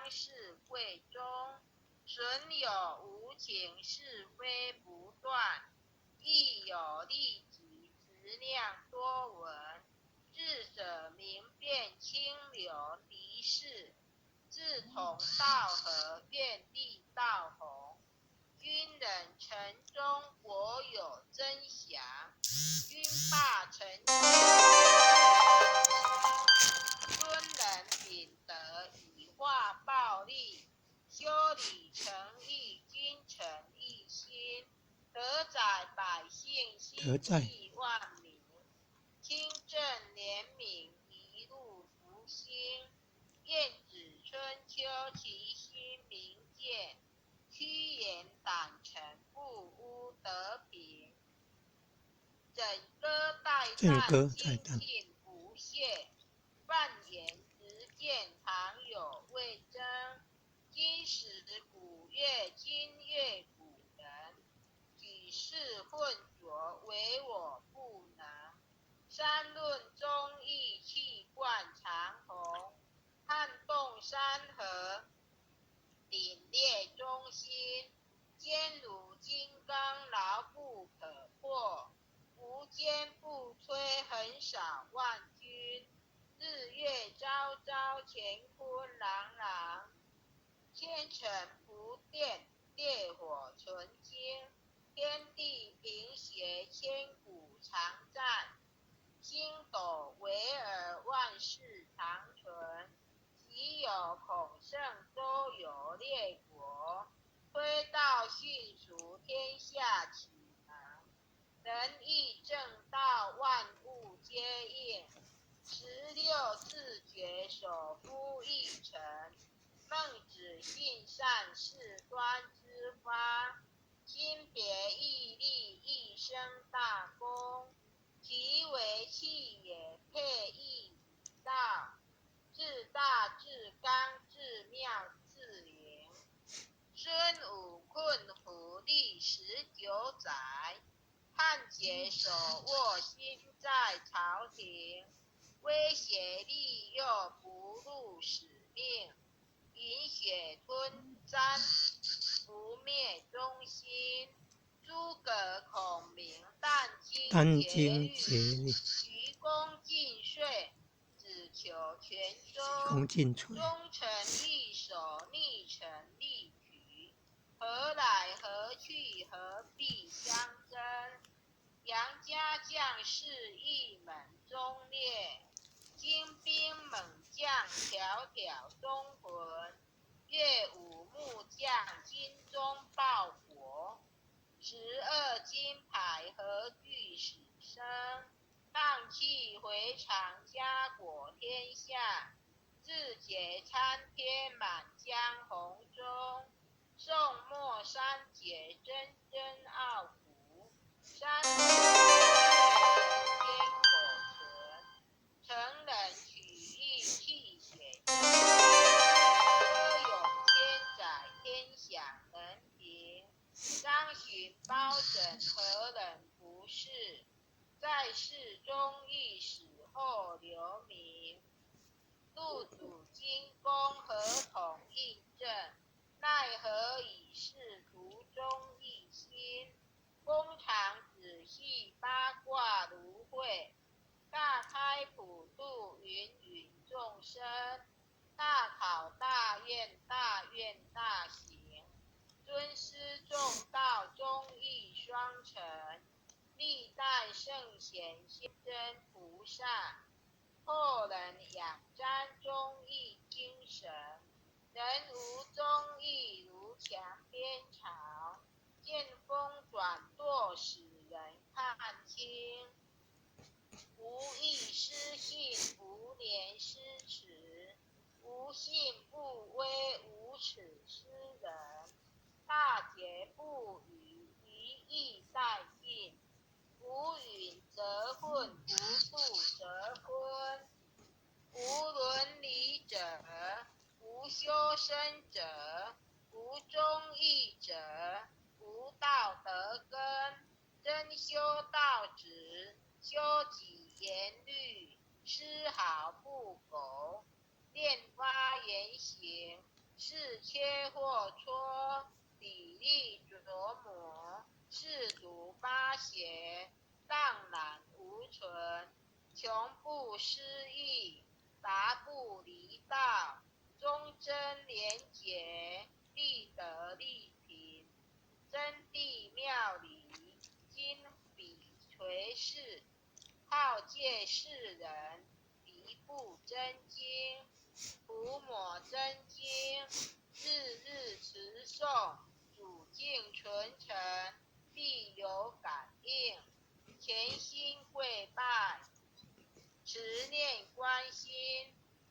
当是贵中，损有无情是非不断，亦有利己质量多闻，智者明辨清流离世，志同道合，愿力道弘。君人城中国有真祥，君霸臣尊人秉德以化暴力，修理诚意，君臣一心，德载百姓，心系万民，清正廉明，一路福兴。晏子春秋，其心明鉴，屈言胆诚，不污德平。枕戈待旦，精进不懈，犯言直谏，常有未争。今时古乐，今乐古人，举世混浊，唯我不能。三论忠义，气贯长虹，撼动山河，凛冽中心。坚如金刚，牢不可破，无坚不摧，横扫万军。日月昭昭，乾坤朗朗，千尘不变，烈火纯青。天地平协，千古常在，星斗维尔，万世长存。己有孔圣，周游列国，推道训俗，天下启蒙。仁义正道，万物皆应。16字诀，首夫一诚。孟子信善，事端之发。心别毅力，一生大功。其为气也，配义以道。至大至刚，至妙至灵。孙武困虎，历19载，汉节手握，心在朝廷。威胁利诱，不辱使命。饮血吞毡，不灭忠心。诸葛孔明，殚精竭虑，鞠躬尽瘁，只求全收。忠臣易守，逆臣力取。何来何去，何必相争？杨家将士，一门忠烈。精兵猛将，条条忠魂。岳武木匠，精忠报国。12金牌，何惧死生？荡气回肠，家国天下。志节参天，满江红中。宋末三杰，真真傲骨。山河人间口存。成人取义，泣血争。歌咏千载，天享能平。张巡包拯，何人不是？在世忠义，死后留名。入主精工，合同印证。奈何已是图忠一心？公常仔细，八卦如会。大开普度，芸芸众生。大考大验，大愿大行。尊师重道，忠义双成。历代圣贤，先真菩萨。后人仰瞻，忠义精神。人无忠义，如墙边草。见风转舵，使人看清。无义失信，无廉失耻。无信不威，无耻失人。大节不语，一义殆尽。无允则混，无度则昏。无伦理者，无修身者。无忠义者，无道德根。真修道直，修己严律，丝毫不苟。练发言行，是切或搓，砥砺琢磨，试读八邪，荡然无存，穷不思议，达不离道，忠贞廉洁，立德立贫，真谛妙理，经笔垂示，好戒世人，敌不真经，涂抹真经，日日持诵，主境纯诚，必有感应，虔心跪拜，持念观心，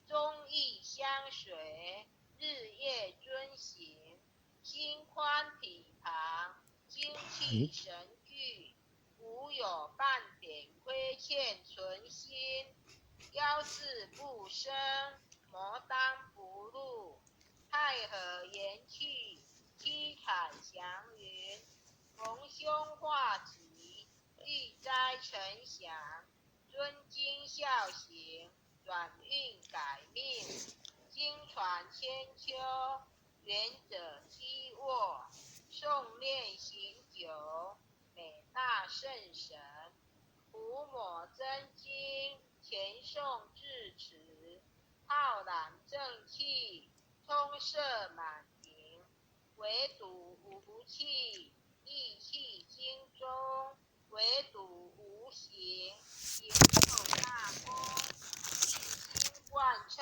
忠义相随，日夜遵行，心宽体庞，精气神聚，无有半点亏欠存心，腰志不生，魔当不入，太和元气，七彩祥云，逢凶化吉，避灾成祥，遵经孝行，转运改命，经传千秋，圆者积卧，诵念行久，美大圣神，涂抹真经，前诵至此，浩然正气，充塞满盈，唯独无气，意气经中，唯独无形，行有大功，心贯彻，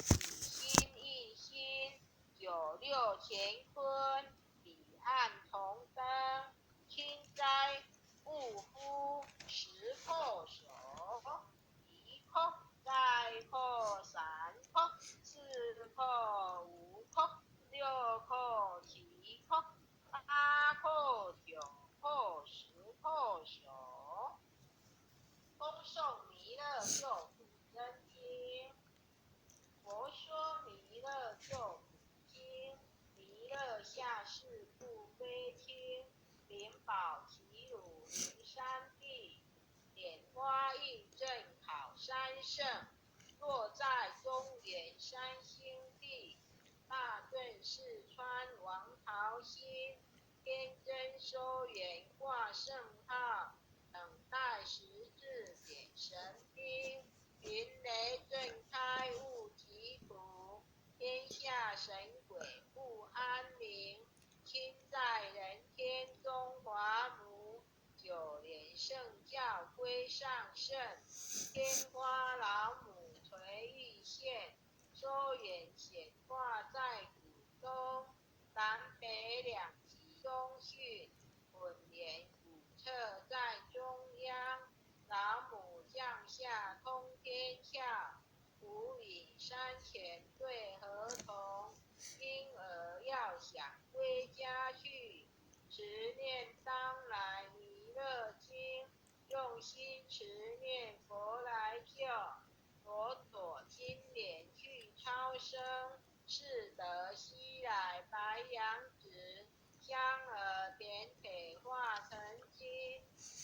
以心印心，九六乾坤，彼岸同灯，清斋勿夫，十叩首，一叩再叩三叩四叩五叩六叩七叩八叩九叩十叩首，恭诵弥勒救苦真经。佛说弥勒救苦经，弥勒下世不非轻，灵宝齐鲁灵山地，莲花印证考三圣，落在中原三星地，大正四川王桃心，天真收圆挂圣号，等待十字点神兵，云雷震开雾集图，天下神鬼不安宁，亲在人天中华母，九莲圣教归上圣，天花老母垂玉线，收远显化在谷中，南北两极中训，混联古册在中央，老母降下通天窍，无影山前对河童，婴儿要想归家去，持念当来弥勒经，用心持念佛来救，妥妥金莲去超生，是得西来白羊子，香儿点给化成金，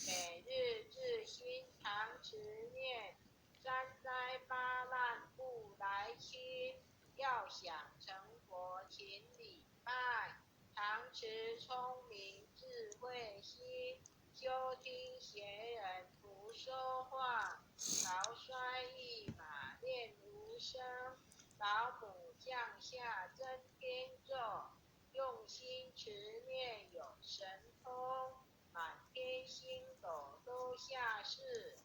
每日至心常持念，三灾八难不来侵，要想成佛请礼拜，常持聪明智慧心，休听邪人胡说话，劳衰一马练无声，老母降下真天咒，用心持念有神通，满天星斗都下世，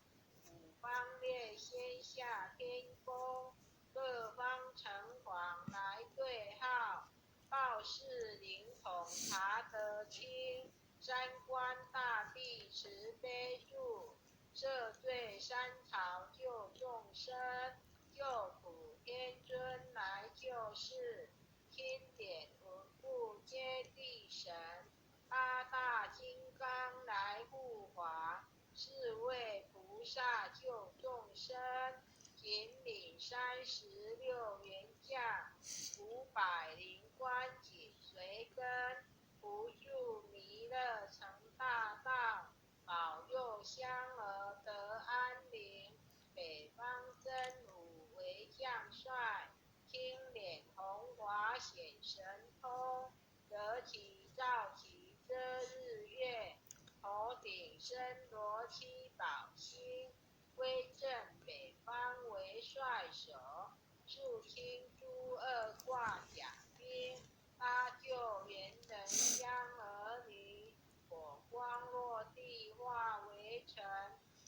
五方列仙下天宫，各方城隍来对号，报事灵统查得清，三官大帝慈悲助，赦罪三朝救众生，救苦天尊来救世，钦点文部接地神，八大金刚来护法，四位菩萨救众生，紧领36员将，500灵官紧随跟，扶助弥勒成大道，保佑香儿得安宁。北方真武为将帅，青脸红华显身罗七宝星，归正北方为帅首，肃清诸恶挂甲兵，搭救元人乡儿女，火光落地化为尘，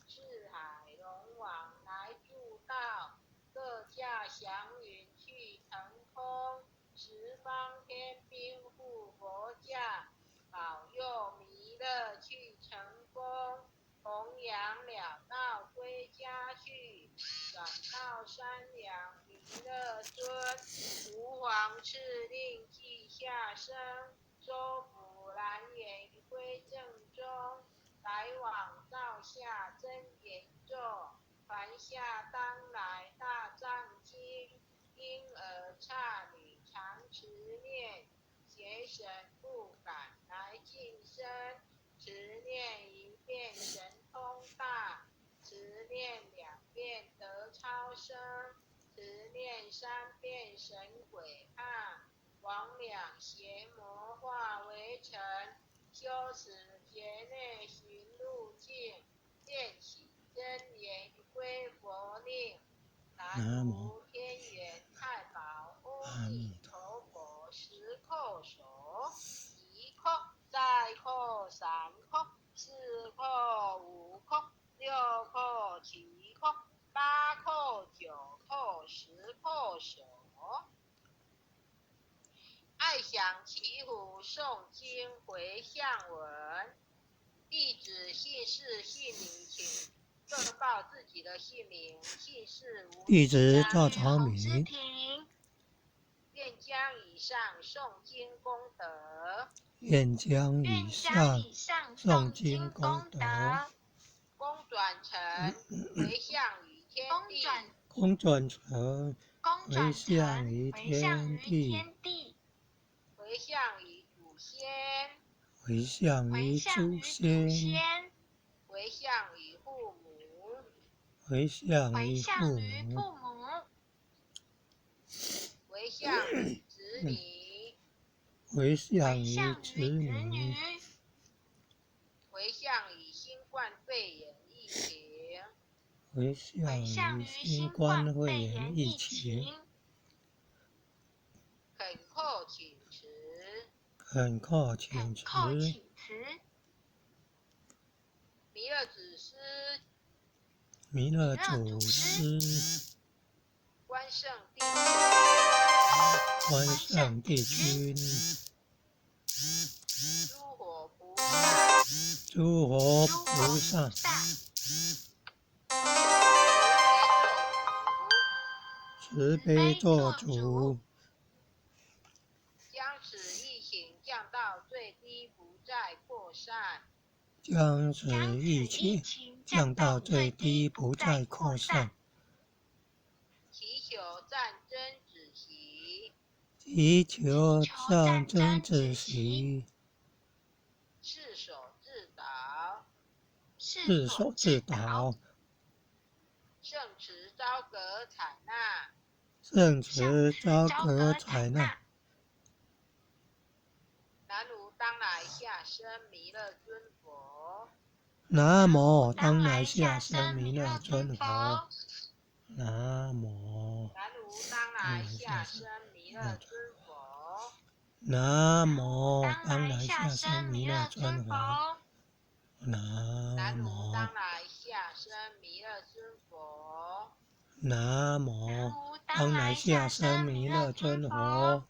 四海龙王来助道，各驾祥云去腾空，十方天兵护佛驾，保佑弥勒去成功，弘扬了道归家去，转到山阳弥勒尊，吾皇敕令记下生，收服蓝颜归正中，来往照下真言咒，凡下当来大藏经，婴儿刹女常持念，邪神不敢来近身，持念一遍神通大，持念2遍得超生，持念3遍神鬼怕，魍魉邪魔化为尘，修持劫内寻路径，念起真言归佛令。南无天元太保阿弥陀佛，十叩首，一叩再叩3叩4叩5叩6叩7叩8叩9叩10叩首。爱想祈福诵经回向文，弟子姓氏姓名请各报自己的姓名、姓氏无弟子赵朝明，愿将以上诵经功德，愿将以上诵经功德，功转成回向于天地，功转成回向于天地，回向于祖先，回向于祖先，回向于父母，回向于父母，回向于子女，回向于子女，回向于新冠肺炎疫情，回向于新冠肺炎疫情，恳叩请辞，恳叩请辞，弥勒祖师，弥勒祖师，关圣帝君，关圣帝君，诸佛菩萨，诸佛菩萨，慈悲做主，将此疫情降到最低，不再扩散。将此疫情降到最低，不再扩散。祈求战争止息，祈求战争止息，世所自导，世所自导，圣慈昭格采纳，圣慈昭格采纳。南无当来下生弥勒尊佛，南无当来下生弥勒尊佛，南无南无当来下生弥勒尊佛，南无当来下生弥勒尊佛，南无无当来下生弥勒尊佛，南无当来下生弥勒尊佛。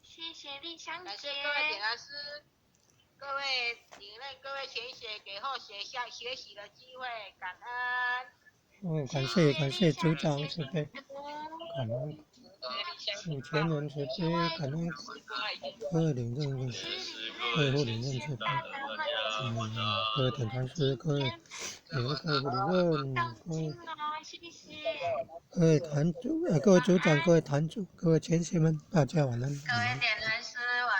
谢谢丽香姐，感谢各位点燃师，各位领任各位前学给后学学习的机会，感恩。感谢组长慈悲，感恩有钱人慈悲，感恩各位领任各位护领任慈悲，各位点传师，各位领任，各位组长，各位坛主，各位前学们，大家晚安。各位点传师晚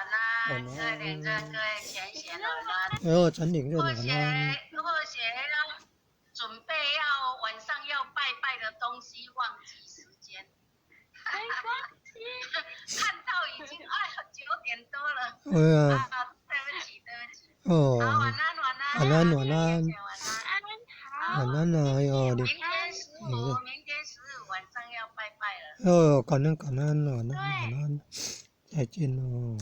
安，各位领任，各位前学晚安。然后陈领任晚安。或许要准备要晚上要拜拜的东西，忘记时间。没关系。看到已经9点多了。对啊。对不起。哦。好，晚安。晚安，晚安，好，晚安啊！哎呦，你，明天15晚上要拜拜了。哦，感恩，感恩，晚安，晚安，再见哦。